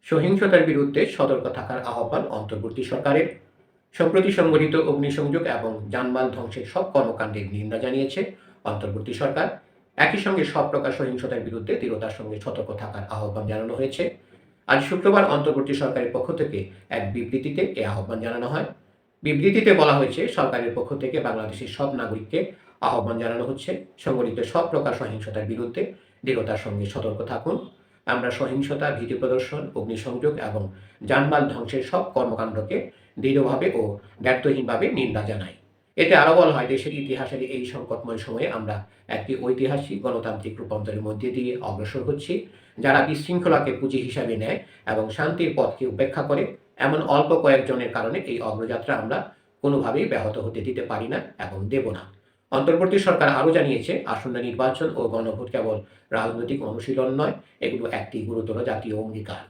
সহিংসতার বিরুদ্ধে সতর্ক থাকার আহ্বান অন্তর্বর্তী সরকারের। সম্প্রতি সংঘটিত অগ্নিসংযোগ এবং যানবাহন ধ্বংসের সব কর্মকাণ্ডের নিন্দা জানিয়েছে অন্তর্বর্তী সরকার। একই সঙ্গে সব প্রকার সহিংসতার বিরুদ্ধে দৃঢ়তার সঙ্গে সতর্ক থাকার আহ্বান জানানো হয়েছে। আজ শুক্রবার অন্তর্বর্তী সরকারের পক্ষ থেকে এক বিবৃতিতে এ আহ্বান জানানো হয়। বিবৃতিতে বলা হয়েছে, সরকারের পক্ষ থেকে বাংলাদেশের সব নাগরিককে আহ্বান জানানো হচ্ছে, সংঘটিত সব প্রকার সহিংসতার বিরুদ্ধে দৃঢ়তার সঙ্গে সতর্ক থাকুন। আমরা সহিংসতা, ভীতি প্রদর্শন, অগ্নিসংযোগ এবং যানবাহন ধ্বংসের সব কর্মকাণ্ডকে দৃঢ়ভাবে ও ব্যর্থহীনভাবে নিন্দা জানাই। এতে আরও বলা হয়, দেশের ইতিহাসের এই সংকটময় সময়ে আমরা একটি ঐতিহাসিক গণতান্ত্রিক রূপান্তরের মধ্যে দিয়ে অগ্রসর হচ্ছি। যারা বিশৃঙ্খলাকে পুঁজি হিসাবে নেয় এবং শান্তির পথকে উপেক্ষা করে, এমন অল্প কয়েকজনের কারণে এই অগ্রযাত্রা আমরা কোনোভাবেই ব্যাহত হতে দিতে পারি না এবং দেব না। অন্তর্বর্তী সরকার আরও জানিয়েছে, আসন্ন নির্বাচন ও গণভোট কেবল রাজনৈতিক অনুশীলন নয়, এগুলো একটি গুরুতর জাতীয় অঙ্গীকার।